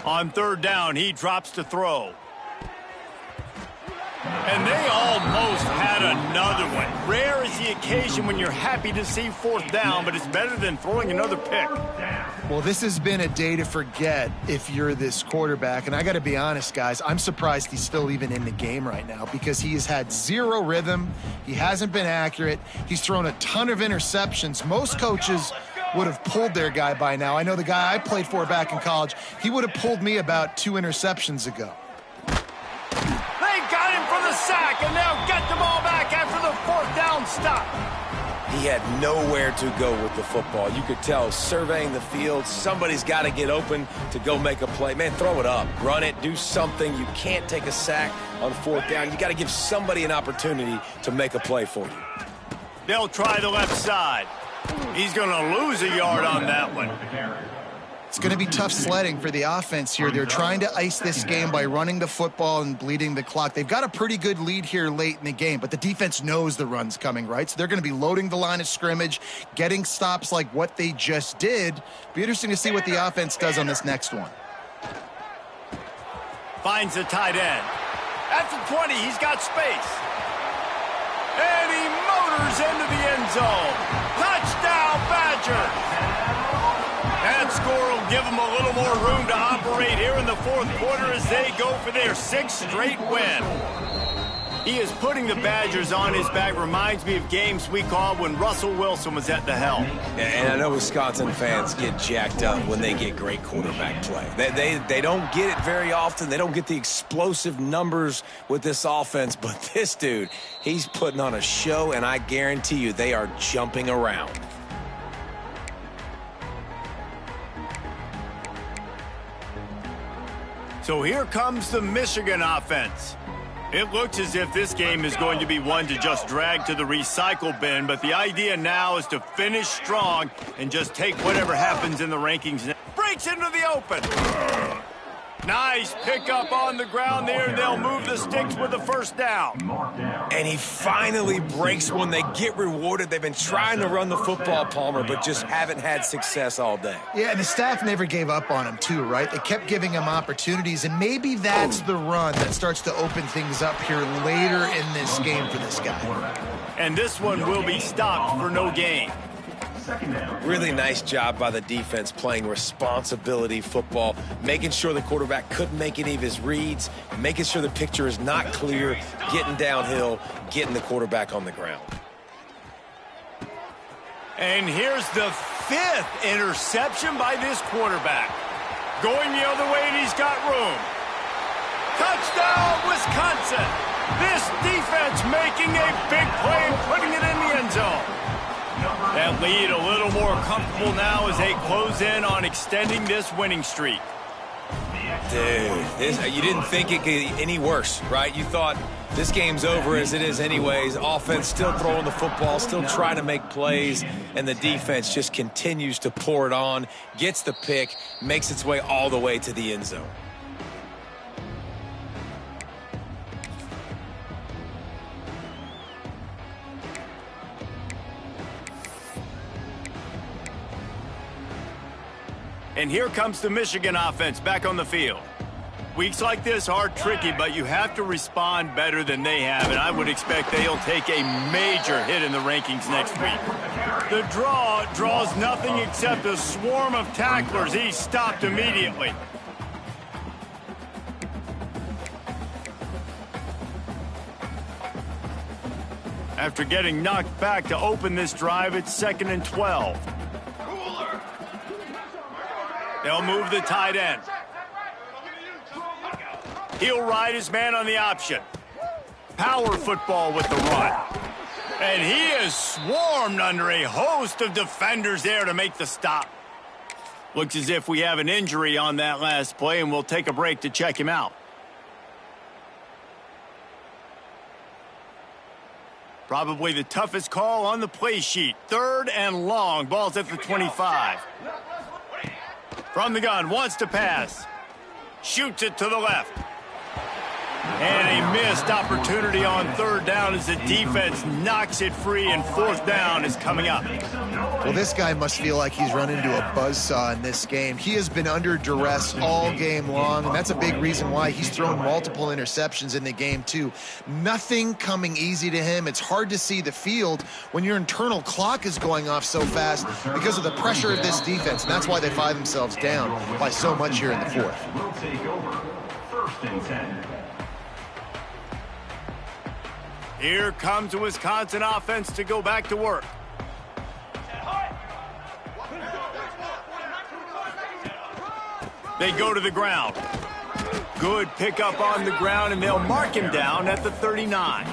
On 3rd down, he drops to throw. And they almost had another one. Rare is the occasion when you're happy to see 4th down, but it's better than throwing another pick. Well, this has been a day to forget if you're this quarterback. And I got to be honest, guys, I'm surprised he's still even in the game right now because he has had zero rhythm. He hasn't been accurate. He's thrown a ton of interceptions. Most coaches would have pulled their guy by now. I know the guy I played for back in college, he would have pulled me about 2 interceptions ago. They got him for the sack, and they'll get the ball back after the 4th down stop. He He had nowhere to go with the football. You could tell surveying the field, somebody's got to get open to go make a play. Man, throw it up, run it, do something. You can't take a sack on fourth down. You got to give somebody an opportunity to make a play for you. They'll try the left side. He's going to lose a yard on that one. It's going to be tough sledding for the offense here. They're trying to ice this game by running the football and bleeding the clock. They've got a pretty good lead here late in the game, but the defense knows the run's coming, right? So they're going to be loading the line of scrimmage, getting stops like what they just did. Be interesting to see what the offense does on this next one. Finds the tight end. At the 20, he's got space. And he motors into the end zone. Touchdown, Badgers! That score will give them a little more room to operate here in the fourth quarter as they go for their 6th straight win. He is putting the Badgers on his back. Reminds me of games we called when Russell Wilson was at the helm. And I know Wisconsin fans get jacked up when they get great quarterback play. They don't get it very often. They don't get the explosive numbers with this offense. But this dude, he's putting on a show, and I guarantee you they are jumping around. So here comes the Michigan offense. It looks as if this game is going to be one to just drag to the recycle bin, but the idea now is to finish strong and just take whatever happens in the rankings. Breaks into the open. Nice pickup on the ground there. They'll move the sticks with the first down. And he finally breaks one. They get rewarded. They've been trying to run the football, Palmer, but just haven't had success all day. Yeah, and the staff never gave up on him, too, right? They kept giving him opportunities, and maybe that's the run that starts to open things up here later in this game for this guy. And this one will be stopped for no gain. Really nice job by the defense playing responsibility football, making sure the quarterback couldn't make any of his reads, making sure the picture is not clear, getting downhill, getting the quarterback on the ground. And here's the 5th interception by this quarterback. Going the other way, and he's got room. Touchdown, Wisconsin! This defense making a big play and putting it in the end zone. That lead a little more comfortable now as they close in on extending this winning streak. Dude, you didn't think it could get any worse, right? You thought this game's over as it is anyways. Offense still throwing the football, still trying to make plays, and the defense just continues to pour it on, gets the pick, makes its way all the way to the end zone. And here comes the Michigan offense back on the field. Weeks like this are tricky, but you have to respond better than they have, and I would expect they'll take a major hit in the rankings next week. The draw draws nothing except a swarm of tacklers. He's stopped immediately. After getting knocked back to open this drive, it's 2nd and 12. They'll move the tight end. He'll ride his man on the option. Power football with the run. And he is swarmed under a host of defenders there to make the stop. Looks as if we have an injury on that last play, and we'll take a break to check him out. Probably the toughest call on the play sheet. 3rd and long. Ball's at the 25. From the gun, wants to pass. Shoots it to the left. And a missed opportunity on 3rd down as the defense knocks it free, and 4th down is coming up. Well, this guy must feel like he's run into a buzzsaw in this game. He has been under duress all game long, and that's a big reason why he's thrown multiple interceptions in the game, too. Nothing coming easy to him. It's hard to see the field when your internal clock is going off so fast because of the pressure of this defense, and that's why they find themselves down by so much here in the 4th. Will take over. 1st and 10. Here comes the Wisconsin offense to go back to work. They go to the ground. Good pickup on the ground, and they'll mark him down at the 39.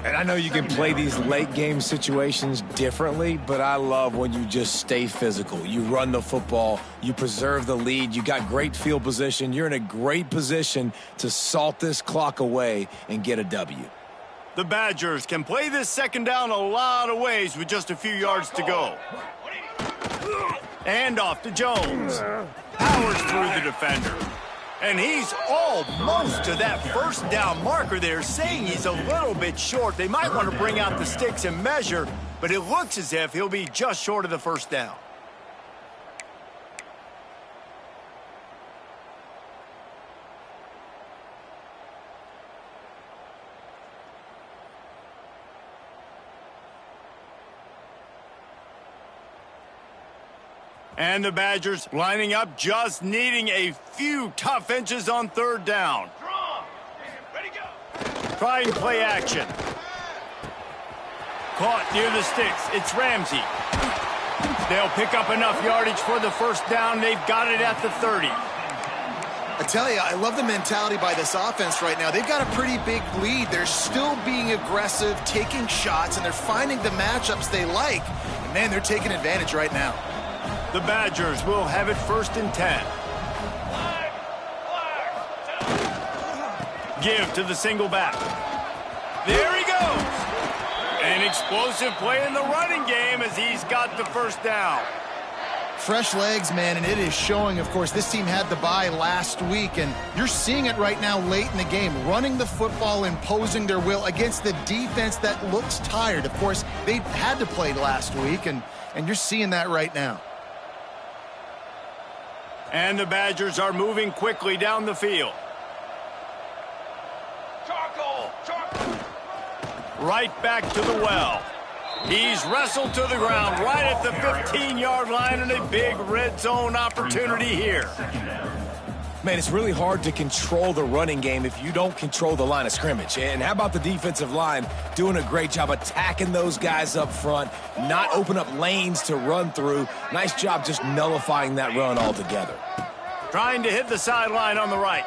And I know you can play these late game situations differently, but I love when you just stay physical. You run the football, you preserve the lead, you got great field position. You're in a great position to salt this clock away and get a W. The Badgers can play this second down a lot of ways with just a few yards to go. And off to Jones. Powers through the defender. And he's almost to that first down marker there, saying he's a little bit short. They might want to bring out the sticks and measure, but it looks as if he'll be just short of the first down. And the Badgers lining up, just needing a few tough inches on third down. Ready, go. Trying play action. Caught near the sticks. It's Ramsey. They'll pick up enough yardage for the first down. They've got it at the 30. I tell you, I love the mentality by this offense right now. They've got a pretty big lead. They're still being aggressive, taking shots, and they're finding the matchups they like. And man, they're taking advantage right now. The Badgers will have it 1st and 10. Give to the single back. There he goes. An explosive play in the running game as he's got the first down. Fresh legs, man, and it is showing, of course. This team had the bye last week, and you're seeing it right now late in the game, running the football, imposing their will against the defense that looks tired. Of course, they had to play last week, and you're seeing that right now. And the Badgers are moving quickly down the field. Charcoal. Right back to the well. He's wrestled to the ground right at the 15-yard line, and a big red zone opportunity here. Man, it's really hard to control the running game if you don't control the line of scrimmage. And how about the defensive line doing a great job attacking those guys up front, not open up lanes to run through. Nice job just nullifying that run altogether. Trying to hit the sideline on the right.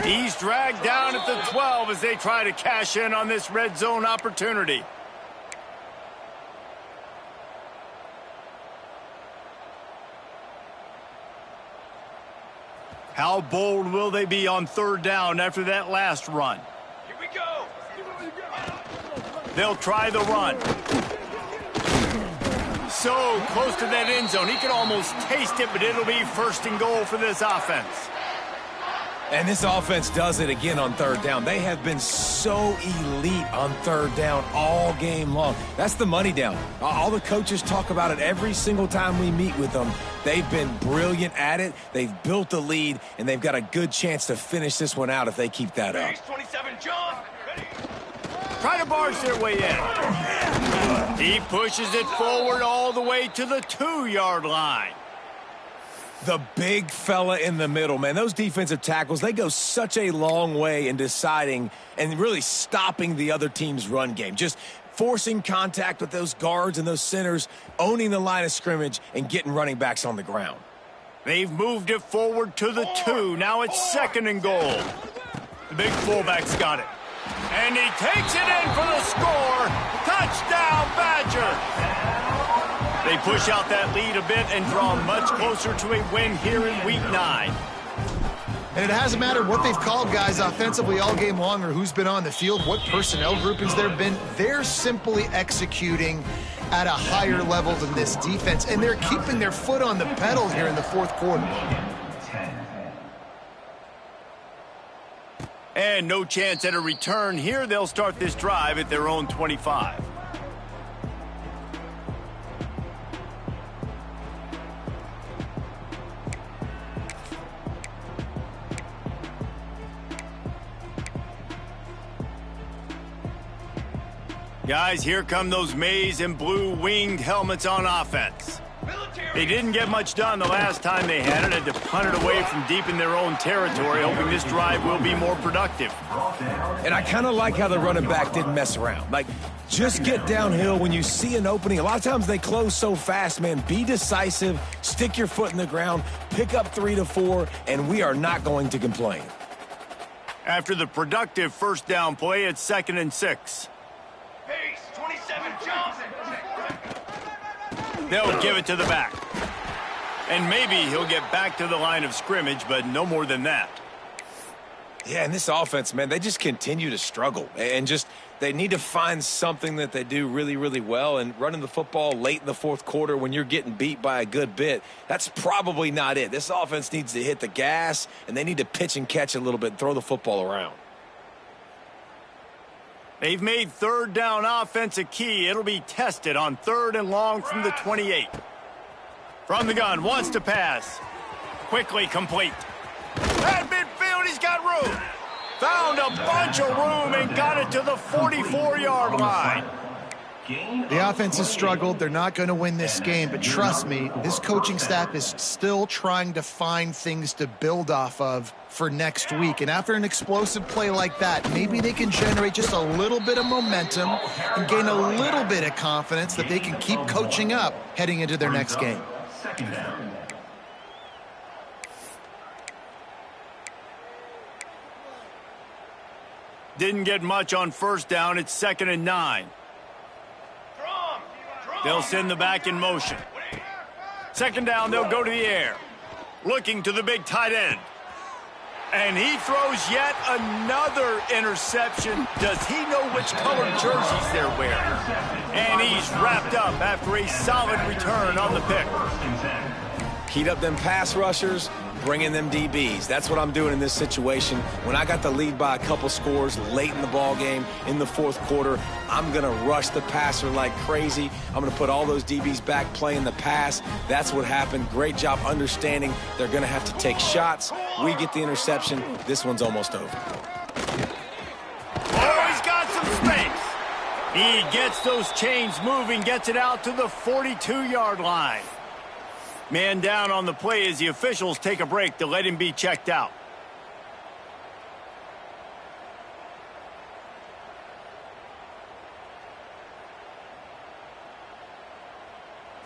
He's dragged down at the 12 as they try to cash in on this red zone opportunity. How bold will they be on third down after that last run? Here we go. They'll try the run. So close to that end zone. He can almost taste it, but it'll be 1st and goal for this offense. And this offense does it again on third down. They have been so elite on third down all game long. That's the money down. All the coaches talk about it every single time we meet with them. They've been brilliant at it. They've built the lead, and they've got a good chance to finish this one out if they keep that up. 27, John. Ready. Try to barge their way in. He pushes it forward all the way to the 2-yard line. The big fella in the middle, man. Those defensive tackles, they go such a long way in deciding and really stopping the other team's run game. Just forcing contact with those guards and those centers, owning the line of scrimmage, and getting running backs on the ground. They've moved it forward to the 2. Now it's 2nd and goal. The big fullback's got it. And he takes it in for the score. Touchdown, Badger. They push out that lead a bit and draw much closer to a win here in Week 9. And it hasn't mattered what they've called guys offensively all game long or who's been on the field, what personnel groupings there have been. They're simply executing at a higher level than this defense, and they're keeping their foot on the pedal here in the 4th quarter. And no chance at a return here. They'll start this drive at their own 25. Guys, here come those maize and blue winged helmets on offense. They didn't get much done the last time they had it. Had to punt it away from deep in their own territory, hoping this drive will be more productive. And I kind of like how the running back didn't mess around. Like, just get downhill when you see an opening. A lot of times they close so fast, man. Be decisive, stick your foot in the ground, pick up 3 to 4, and we are not going to complain. After the productive first down play, it's 2nd and 6. Pace, 27, jump. They'll give it to the back. And maybe he'll get back to the line of scrimmage, but no more than that. Yeah, and this offense, man, they just continue to struggle. And just they need to find something that they do really, really well. And running the football late in the fourth quarter when you're getting beat by a good bit, that's probably not it. This offense needs to hit the gas, and they need to pitch and catch a little bit and throw the football around. They've made 3rd down offense a key. It'll be tested on 3rd and long from the 28. From the gun, wants to pass. Quickly complete. At midfield, he's got room. Found a bunch of room and got it to the 44-yard line. The offense has struggled. They're not going to win this game, but trust me, this coaching staff is still trying to find things to build off of for next week. And after an explosive play like that, maybe they can generate just a little bit of momentum and gain a little bit of confidence that they can keep coaching up heading into their next game. Second down. Didn't get much on first down. It's 2nd and 9. They'll send the back in motion. 2nd down, they'll go to the air. Looking to the big tight end. And he throws yet another interception. Does he know which colored jerseys they're wearing? And he's wrapped up after a solid return on the pick. Heat up them pass rushers, bring in them DBs. That's what I'm doing in this situation. When I got the lead by a couple scores late in the ball game in the fourth quarter, I'm going to rush the passer like crazy. I'm going to put all those DBs back playing the pass. That's what happened. Great job understanding they're going to have to take shots. We get the interception. This one's almost over. Oh, he's got some space. He gets those chains moving, gets it out to the 42-yard line. Man down on the play as the officials take a break to let him be checked out.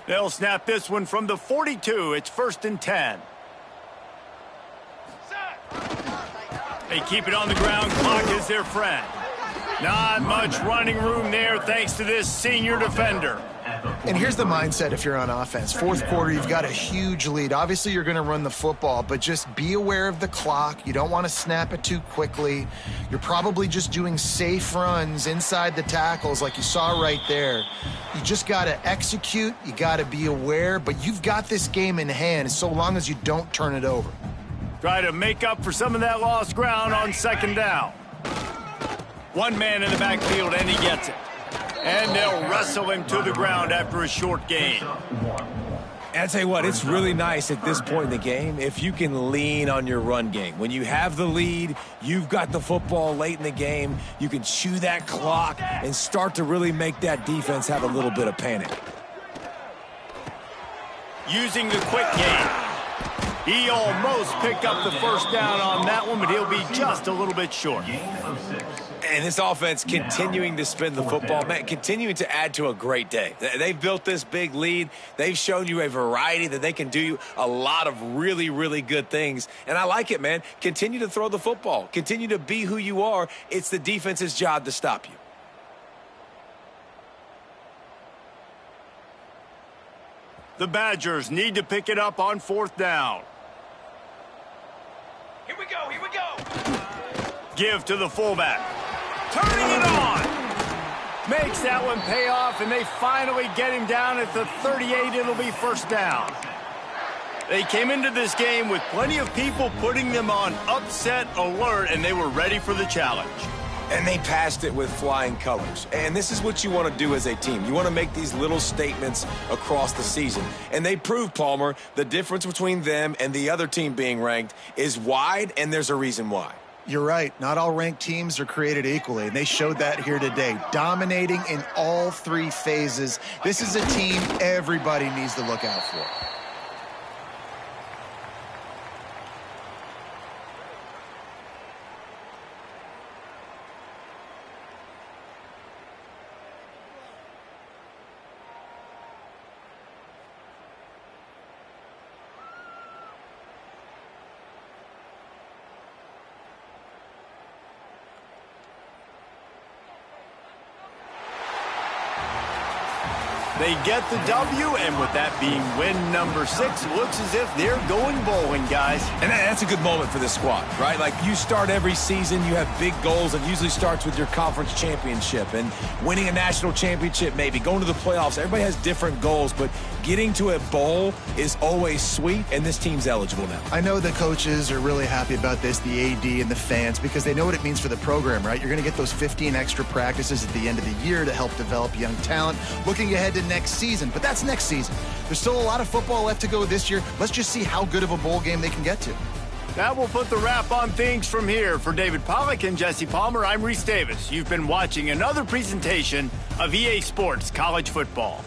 They'll snap this one from the 42. It's 1st and 10. They keep it on the ground. Clock is their friend. Not much running room there thanks to this senior defender. And here's the mindset if you're on offense. Fourth quarter, you've got a huge lead. Obviously, you're going to run the football, but just be aware of the clock. You don't want to snap it too quickly. You're probably just doing safe runs inside the tackles like you saw right there. You just got to execute. You got to be aware, but you've got this game in hand so long as you don't turn it over. Try to make up for some of that lost ground on 2nd down. One man in the backfield, and he gets it. And they'll wrestle him to the ground after a short gain. And I tell you what, it's really nice at this point in the game if you can lean on your run game. When you have the lead, you've got the football late in the game, you can chew that clock and start to really make that defense have a little bit of panic. Using the quick game. He almost picked up the first down on that one, but he'll be just a little bit short. And this offense continuing to spin the football, man, continuing to add to a great day. They've built this big lead. They've shown you a variety that they can do a lot of really, really good things. And I like it, man. Continue to throw the football. Continue to be who you are. It's the defense's job to stop you. The Badgers need to pick it up on 4th down. Here we go, here we go. Give to the fullback. Turning it on. Makes that one pay off, and they finally get him down at the 38. It'll be 1st down. They came into this game with plenty of people putting them on upset alert, and they were ready for the challenge. And they passed it with flying colors. And this is what you want to do as a team. You want to make these little statements across the season. And they proved, Palmer, the difference between them and the other team being ranked is wide, and there's a reason why. You're right. Not all ranked teams are created equally, and they showed that here today, dominating in all 3 phases. This is a team everybody needs to look out for. They get the W, and with that being win number 6, looks as if they're going bowling, guys. And that's a good moment for this squad, right? Like, you start every season, you have big goals. It usually starts with your conference championship and winning a national championship, maybe going to the playoffs. Everybody has different goals, but getting to a bowl is always sweet, and this team's eligible now. I know the coaches are really happy about this, the AD and the fans, because they know what it means for the program, right? You're going to get those 15 extra practices at the end of the year to help develop young talent, looking ahead to next season. But that's next season. There's still a lot of football left to go this year. Let's just see how good of a bowl game they can get to. That will put the wrap on things from here. For David Pollack and Jesse Palmer, I'm Reese Davis. You've been watching another presentation of EA Sports College Football.